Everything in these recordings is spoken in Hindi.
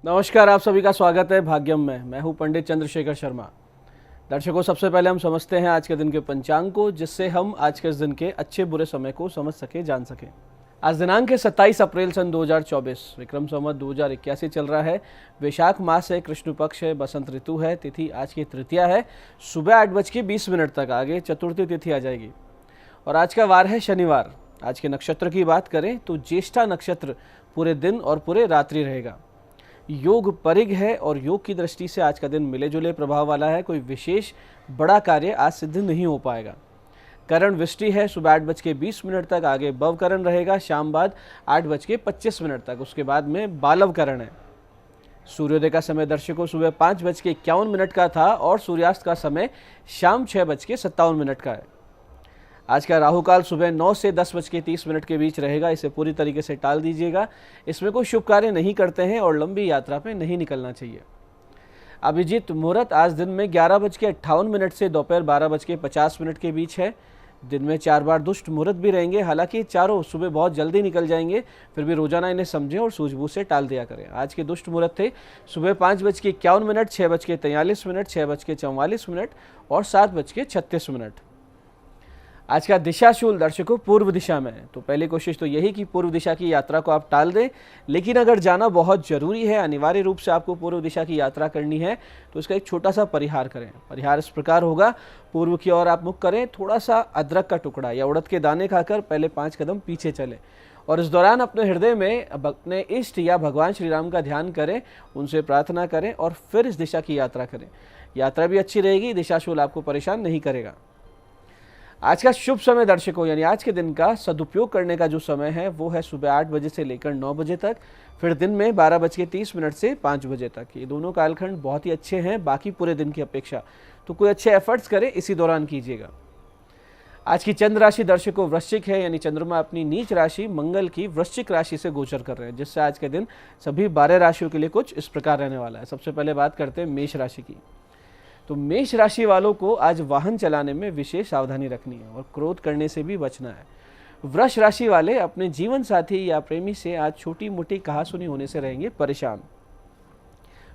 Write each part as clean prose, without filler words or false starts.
नमस्कार, आप सभी का स्वागत है भाग्यम में। मैं हूं पंडित चंद्रशेखर शर्मा। दर्शकों, सबसे पहले हम समझते हैं आज के दिन के पंचांग को, जिससे हम आज के इस दिन के अच्छे बुरे समय को समझ सके, जान सकें। आज दिनांक है 27 अप्रैल सन 2024। विक्रम संवत 2081 चल रहा है। वैशाख मास है, कृष्ण पक्ष है, बसंत ऋतु है। तिथि आज की तृतीया है। सुबह 8:20 तक आगे चतुर्थी तिथि आ जाएगी और आज का वार है शनिवार। आज के नक्षत्र की बात करें तो ज्येष्ठा नक्षत्र पूरे दिन और पूरे रात्रि रहेगा। योग परिग है और योग की दृष्टि से आज का दिन मिले जुले प्रभाव वाला है। कोई विशेष बड़ा कार्य आज सिद्ध नहीं हो पाएगा। करण वृष्टि है सुबह 8:20 तक, आगे भव करण रहेगा शाम बाद 8:25 तक। उसके बाद में बालव करण है। सूर्योदय का समय दर्शकों सुबह 5:51 का था और सूर्यास्त का समय शाम 6:57 का है। आज का राहुकाल सुबह 9 से 10:30 के बीच रहेगा। इसे पूरी तरीके से टाल दीजिएगा। इसमें कोई शुभ कार्य नहीं करते हैं और लंबी यात्रा पे नहीं निकलना चाहिए। अभिजीत मुहूर्त आज दिन में 11:58 से दोपहर 12:50 के बीच है। दिन में 4 बार दुष्ट मुहूर्त भी रहेंगे। हालांकि चारों सुबह बहुत जल्दी निकल जाएंगे, फिर भी रोजाना इन्हें समझें और सूझबूझ से टाल दिया करें। आज के दुष्ट मुहूर्त थे सुबह 5:51, 6:43, 6:44 और 7:36। आज का दिशाशूल दर्शकों पूर्व दिशा में है, तो पहली कोशिश तो यही कि पूर्व दिशा की यात्रा को आप टाल दें। लेकिन अगर जाना बहुत जरूरी है, अनिवार्य रूप से आपको पूर्व दिशा की यात्रा करनी है, तो इसका एक छोटा सा परिहार करें। परिहार इस प्रकार होगा, पूर्व की ओर आप मुख करें, थोड़ा सा अदरक का टुकड़ा या उड़द के दाने खाकर पहले 5 कदम पीछे चलें और इस दौरान अपने हृदय में अपने इष्ट या भगवान श्री राम का ध्यान करें, उनसे प्रार्थना करें और फिर इस दिशा की यात्रा करें। यात्रा भी अच्छी रहेगी, दिशाशूल आपको परेशान नहीं करेगा। आज का शुभ समय दर्शकों, यानी आज के दिन का सदुपयोग करने का जो समय है वो है सुबह 8 बजे से लेकर 9 बजे तक, फिर दिन में 12:30 से 5 बजे तक। ये दोनों कालखंड बहुत ही अच्छे हैं बाकी पूरे दिन की अपेक्षा, तो कोई अच्छे एफर्ट्स करें इसी दौरान कीजिएगा। आज की चंद्र राशि दर्शकों वृश्चिक है, यानी चंद्रमा अपनी नीच राशि मंगल की वृश्चिक राशि से गोचर कर रहे हैं, जिससे आज के दिन सभी 12 राशियों के लिए कुछ इस प्रकार रहने वाला है। सबसे पहले बात करते हैं मेष राशि की। तो मेष राशि वालों को आज वाहन चलाने में विशेष सावधानी रखनी है और क्रोध करने से भी बचना है। वृष राशि वाले अपने जीवन साथी या प्रेमी से आज छोटी मोटी कहासुनी होने से रहेंगे परेशान।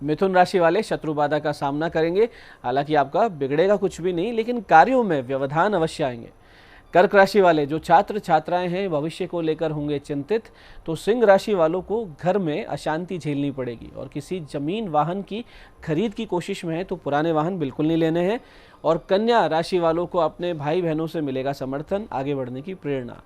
मिथुन राशि वाले शत्रु बाधा का सामना करेंगे। हालांकि आपका बिगड़ेगा कुछ भी नहीं, लेकिन कार्यों में व्यवधान अवश्य आएंगे। कर्क राशि वाले जो छात्र छात्राएं हैं भविष्य को लेकर होंगे चिंतित। तो सिंह राशि वालों को घर में अशांति झेलनी पड़ेगी और किसी जमीन वाहन की खरीद की कोशिश में है तो पुराने वाहन बिल्कुल नहीं लेने हैं। और कन्या राशि वालों को अपने भाई बहनों से मिलेगा समर्थन, आगे बढ़ने की प्रेरणा।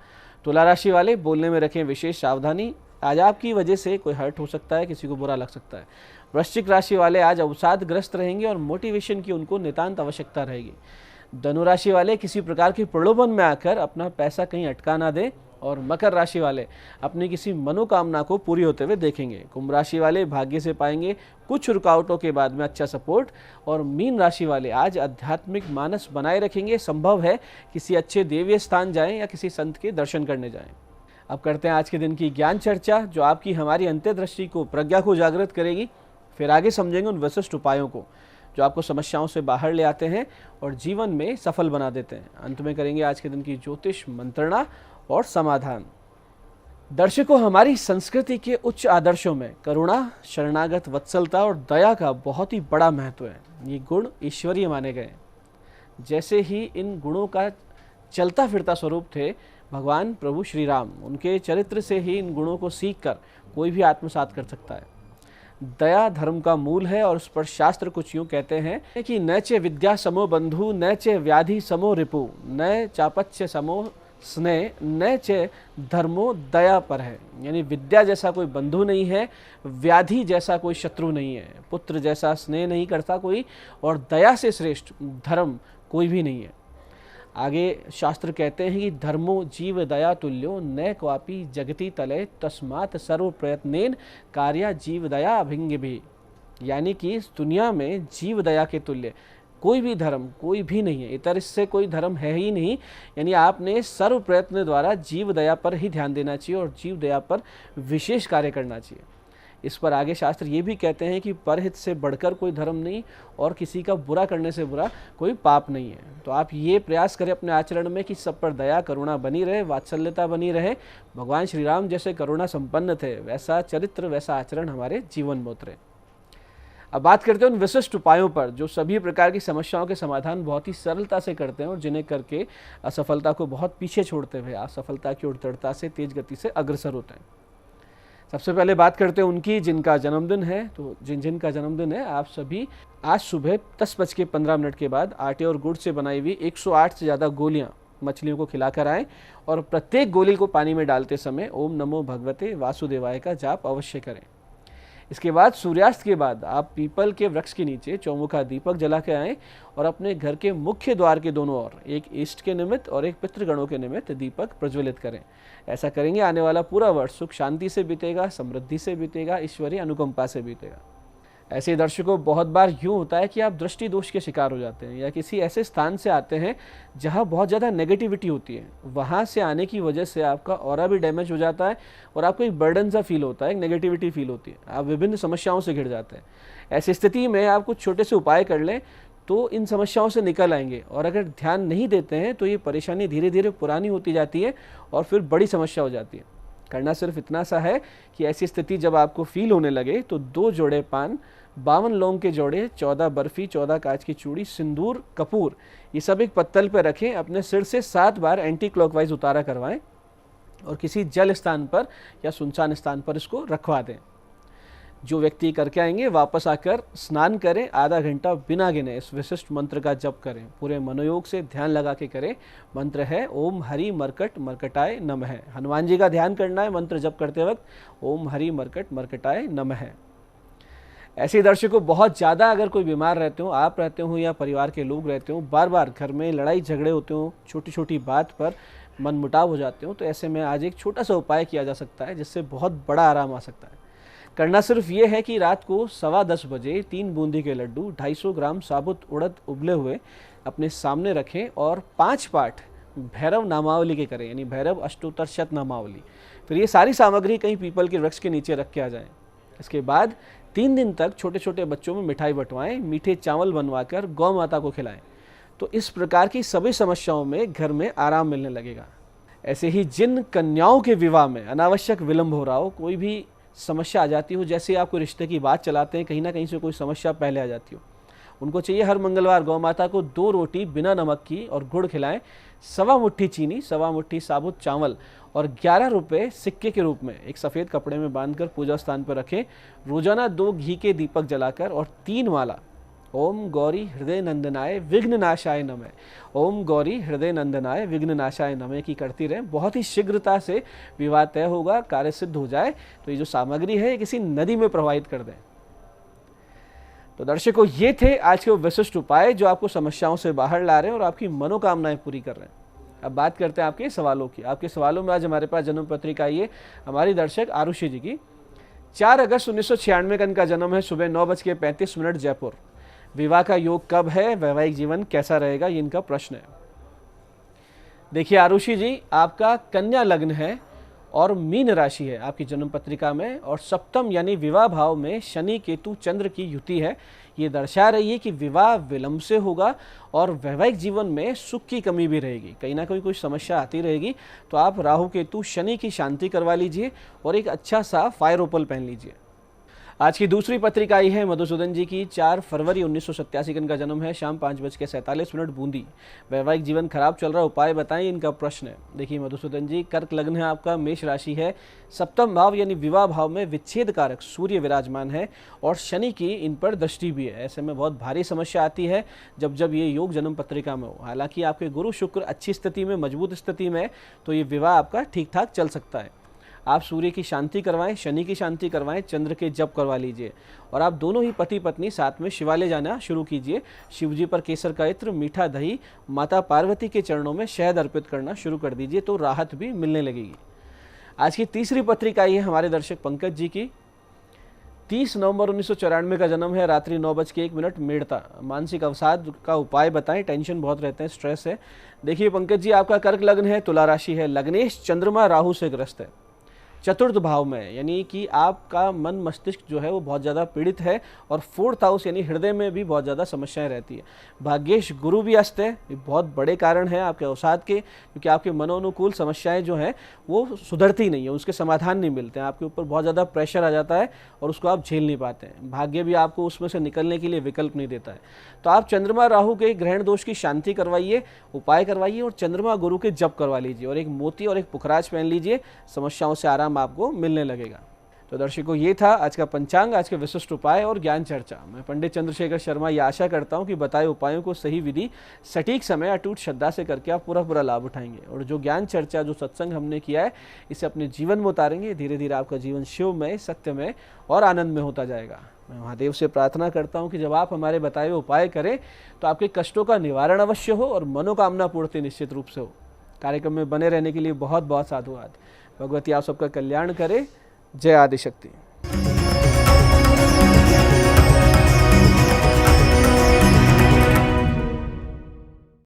तुला राशि वाले बोलने में रखें विशेष सावधानी। आज आपकी वजह से कोई हर्ट हो सकता है, किसी को बुरा लग सकता है। वृश्चिक राशि वाले आज अवसादग्रस्त रहेंगे और मोटिवेशन की उनको नितांत आवश्यकता रहेगी। धनु राशि वाले किसी प्रकार की प्रलोभन में आकर अपना पैसा कहीं अटका ना दें और मकर राशि वाले अपनी किसी मनोकामना को पूरी होते हुए देखेंगे। कुंभ राशि वाले भाग्य से पाएंगे कुछ रुकावटों के बाद में अच्छा सपोर्ट। और मीन राशि वाले आज आध्यात्मिक मानस बनाए रखेंगे। संभव है किसी अच्छे देवीय स्थान जाएं या किसी संत के दर्शन करने जाएं। अब करते हैं आज के दिन की ज्ञान चर्चा, जो आपकी हमारी अंतर्दृष्टि को, प्रज्ञा को जागृत करेगी। फिर आगे समझेंगे उन विशिष्ट उपायों को जो आपको समस्याओं से बाहर ले आते हैं और जीवन में सफल बना देते हैं। अंत में करेंगे आज के दिन की ज्योतिष मंत्रणा और समाधान। दर्शकों, हमारी संस्कृति के उच्च आदर्शों में करुणा, शरणागत वत्सलता और दया का बहुत ही बड़ा महत्व है। ये गुण ईश्वरीय माने गए। जैसे ही इन गुणों का चलता फिरता स्वरूप थे भगवान प्रभु श्री राम, उनके चरित्र से ही इन गुणों को सीख कर कोई भी आत्मसात कर सकता है। दया धर्म का मूल है और उस पर शास्त्र कुछ यूं कहते हैं कि न च विद्या समो बंधु, न च व्याधि समो रिपु, न चापच्य समो स्नेह, न च धर्मो दया पर है। यानी विद्या जैसा कोई बंधु नहीं है, व्याधि जैसा कोई शत्रु नहीं है, पुत्र जैसा स्नेह नहीं करता कोई, और दया से श्रेष्ठ धर्म कोई भी नहीं है। आगे शास्त्र कहते हैं कि धर्मो जीव दया तुल्यो न क्वापि जगति तले तस्मात् सर्व प्रयत्नेन कार्या जीव दया अभिंग भी। यानी कि इस दुनिया में जीव दया के तुल्य कोई भी धर्म कोई भी नहीं है, इतर इससे कोई धर्म है ही नहीं। यानी आपने सर्व प्रयत्न द्वारा जीव दया पर ही ध्यान देना चाहिए और जीव दया पर विशेष कार्य करना चाहिए। इस पर आगे शास्त्र ये भी कहते हैं कि परहित से बढ़कर कोई धर्म नहीं और किसी का बुरा करने से बुरा कोई पाप नहीं है। तो आप ये प्रयास करें अपने आचरण में कि सब पर दया करुणा बनी रहे, वात्सल्यता बनी रहे। भगवान श्री राम जैसे करुणा संपन्न थे, वैसा चरित्र वैसा आचरण हमारे जीवन में उतरे। अब बात करते हैं उन विशिष्ट उपायों पर जो सभी प्रकार की समस्याओं के समाधान बहुत ही सरलता से करते हैं और जिन्हें करके असफलता को बहुत पीछे छोड़ते हुए असफलता की ओर दृढ़ता से तेज गति से अग्रसर होते हैं। सबसे पहले बात करते हैं उनकी जिनका जन्मदिन है। तो जिनका जन्मदिन है, आप सभी आज सुबह 10:15 के बाद आटे और गुड़ से बनाई हुई 108 से ज़्यादा गोलियाँ मछलियों को खिलाकर आएँ और प्रत्येक गोली को पानी में डालते समय ओम नमो भगवते वासुदेवाय का जाप अवश्य करें। इसके बाद सूर्यास्त के बाद आप पीपल के वृक्ष के नीचे चौमुखा दीपक जला के आएँ और अपने घर के मुख्य द्वार के दोनों ओर एक इष्ट के निमित्त और एक पितृगणों के निमित्त दीपक प्रज्वलित करें। ऐसा करेंगे आने वाला पूरा वर्ष सुख शांति से बीतेगा, समृद्धि से बीतेगा, ईश्वरीय अनुकंपा से बीतेगा। ऐसे दर्शकों, बहुत बार यूँ होता है कि आप दृष्टि दोष के शिकार हो जाते हैं या किसी ऐसे स्थान से आते हैं जहाँ बहुत ज़्यादा नेगेटिविटी होती है। वहाँ से आने की वजह से आपका ऑरा भी डैमेज हो जाता है और आपको एक बर्डन सा फील होता है, एक नेगेटिविटी फील होती है, आप विभिन्न समस्याओं से घिर जाते हैं। ऐसी स्थिति में आप कुछ छोटे से उपाय कर लें तो इन समस्याओं से निकल आएंगे और अगर ध्यान नहीं देते हैं तो ये परेशानी धीरे धीरे पुरानी होती जाती है और फिर बड़ी समस्या हो जाती है। करना सिर्फ इतना सा है कि ऐसी स्थिति जब आपको फील होने लगे तो 2 जोड़े पान, 52 लौंग के जोड़े, 14 बर्फी, 14 कांच की चूड़ी, सिंदूर, कपूर, ये सब एक पत्तल पर रखें। अपने सिर से 7 बार एंटी क्लॉकवाइज उतारा करवाएं और किसी जल स्थान पर या सुनसान स्थान पर इसको रखवा दें। जो व्यक्ति करके आएंगे वापस आकर स्नान करें, आधा घंटा बिना गिने इस विशिष्ट मंत्र का जप करें। पूरे मनोयोग से ध्यान लगा के करें। मंत्र है ओम हरि मरकट मरकटाय नमः। हनुमान जी का ध्यान करना है मंत्र जप करते वक्त, ओम हरि मरकट मरकटाय नमः। ऐसे दर्शकों, बहुत ज़्यादा अगर कोई बीमार रहते हो, आप रहते हो या परिवार के लोग रहते हो, बार बार घर में लड़ाई झगड़े होते हो, छोटी छोटी बात पर मन मुटाव हो जाते हो, तो ऐसे में आज एक छोटा सा उपाय किया जा सकता है जिससे बहुत बड़ा आराम आ सकता है। करना सिर्फ ये है कि रात को 10:15 बजे 3 बूंदी के लड्डू 250 ग्राम साबुत उड़द उबले हुए अपने सामने रखें और 5 पाठ भैरव नामावली के करें, यानी भैरव अष्टोत्तर शत नामावली। फिर ये सारी सामग्री कहीं पीपल के वृक्ष के नीचे रख के आ जाएं। इसके बाद 3 दिन तक छोटे छोटे बच्चों में मिठाई बंटवाएं, मीठे चावल बनवाकर गौ माता को खिलाएं। तो इस प्रकार की सभी समस्याओं में घर में आराम मिलने लगेगा। ऐसे ही जिन कन्याओं के विवाह में अनावश्यक विलंब हो रहा हो, कोई भी समस्या आ जाती हो, जैसे आप कोई रिश्ते की बात चलाते हैं, कहीं ना कहीं से कोई समस्या पहले आ जाती हो, उनको चाहिए हर मंगलवार गौ माता को 2 रोटी बिना नमक की और गुड़ खिलाएं, 1.25 मुट्ठी चीनी, 1.25 मुट्ठी साबुत चावल और 11 रुपये सिक्के के रूप में एक सफ़ेद कपड़े में बांधकर पूजा स्थान पर रखें। रोजाना 2 घी के दीपक जलाकर और 3 माला ओम गौरी हृदय नंदनाय विघ्न नाशाय नमः, ओम गौरी हृदय नंदनाय विघ्न नाशाय नमः की करती रहें। बहुत ही शीघ्रता से विवाह तय होगा, कार्य सिद्ध हो जाए। तो ये जो सामग्री है ये किसी नदी में प्रवाहित कर दें। तो दर्शकों, ये थे आज के वो विशिष्ट उपाय जो आपको समस्याओं से बाहर ला रहे हैं और आपकी मनोकामनाएं पूरी कर रहे हैं। अब बात करते हैं आपके सवालों की। आपके सवालों में आज हमारे पास जन्म पत्रिका आई है हमारी दर्शक आरुषि जी की। 4 अगस्त 1996 का इनका जन्म है। सुबह 9:35 जयपुर। विवाह का योग कब है, वैवाहिक जीवन कैसा रहेगा, ये इनका प्रश्न है। देखिए आरुषि जी, आपका कन्या लग्न है और मीन राशि है आपकी जन्म पत्रिका में और सप्तम यानी विवाह भाव में शनि केतु चंद्र की युति है। ये दर्शा रही है कि विवाह विलंब से होगा और वैवाहिक जीवन में सुख की कमी भी रहेगी, कहीं ना कहीं कोई समस्या आती रहेगी। तो आप राहु केतु शनि की शांति करवा लीजिए और एक अच्छा सा फायर ओपल पहन लीजिए। आज की दूसरी पत्रिका आई है मधुसूदन जी की। 4 फरवरी 1987 का इनका जन्म है। शाम 5:47 बूंदी। वैवाहिक जीवन खराब चल रहा, उपाय बताएं, इनका प्रश्न है। देखिए मधुसूदन जी, कर्क लग्न है आपका, मेष राशि है, सप्तम भाव यानी विवाह भाव में विच्छेद कारक सूर्य विराजमान है और शनि की इन पर दृष्टि भी है। ऐसे में बहुत भारी समस्या आती है जब जब ये योग जन्म पत्रिका में हो। हालांकि आपके गुरु शुक्र अच्छी स्थिति में, मजबूत स्थिति में है, तो ये विवाह आपका ठीक ठाक चल सकता है। आप सूर्य की शांति करवाएं, शनि की शांति करवाएं, चंद्र के जप करवा लीजिए और आप दोनों ही पति पत्नी साथ में शिवालय जाना शुरू कीजिए। शिव जी पर केसर का इत्र, मीठा दही, माता पार्वती के चरणों में शहद अर्पित करना शुरू कर दीजिए, तो राहत भी मिलने लगेगी। आज की तीसरी पत्रिका आई है हमारे दर्शक पंकज जी की। 30 नवंबर 1994 का जन्म है। रात्रि 9:01 मेड़ता। मानसिक अवसाद का उपाय बताएं, टेंशन बहुत रहते हैं, स्ट्रेस है। देखिए पंकज जी, आपका कर्क लग्न है, तुला राशि है, लग्नेश चंद्रमा राहु से ग्रस्त है। चतुर्थ भाव में है, यानी कि आपका मन मस्तिष्क जो है वो बहुत ज़्यादा पीड़ित है और फोर्थ हाउस यानी हृदय में भी बहुत ज़्यादा समस्याएं रहती है। भाग्येश गुरु भी अस्त है, ये बहुत बड़े कारण है आपके अवसाद के, क्योंकि आपके मनोनुकूल समस्याएं जो हैं वो सुधरती नहीं है, उसके समाधान नहीं मिलते हैं, आपके ऊपर बहुत ज़्यादा प्रेशर आ जाता है और उसको आप झेल नहीं पाते हैं। भाग्य भी आपको उसमें से निकलने के लिए विकल्प नहीं देता है। तो आप चंद्रमा राहु के ग्रहण दोष की शांति करवाइए, उपाय करवाइए और चंद्रमा गुरु के जप करवा लीजिए और एक मोती और एक पुखराज पहन लीजिए, समस्याओं से आराम आपको मिलने लगेगा। तो दर्शकों, ये था आज का पंचांग, आज के विशिष्ट उपाय और ज्ञान चर्चा। मैं पंडित चंद्रशेखर शर्मा ये आशा करता हूँ कि बताए उपायों को सही विधि, सटीक समय, अटूट श्रद्धा से करके आप पूरा लाभ उठाएंगे और जो ज्ञान चर्चा, जो सत्संग हमने किया है, इसे अपने जीवन में उतारेंगे। धीरे धीरे आपका जीवन शिवमय, सत्यमय और आनंदमय होता जाएगा। मैं महादेव से प्रार्थना करता हूँ कि जब आप हमारे बताए हुए उपाय करें तो आपके कष्टों का निवारण अवश्य हो और मनोकामना पूर्ति निश्चित रूप से हो। कार्यक्रम में बने रहने के लिए बहुत बहुत साधुवाद। भगवती आप सबका कल्याण करे। जय आदिशक्ति।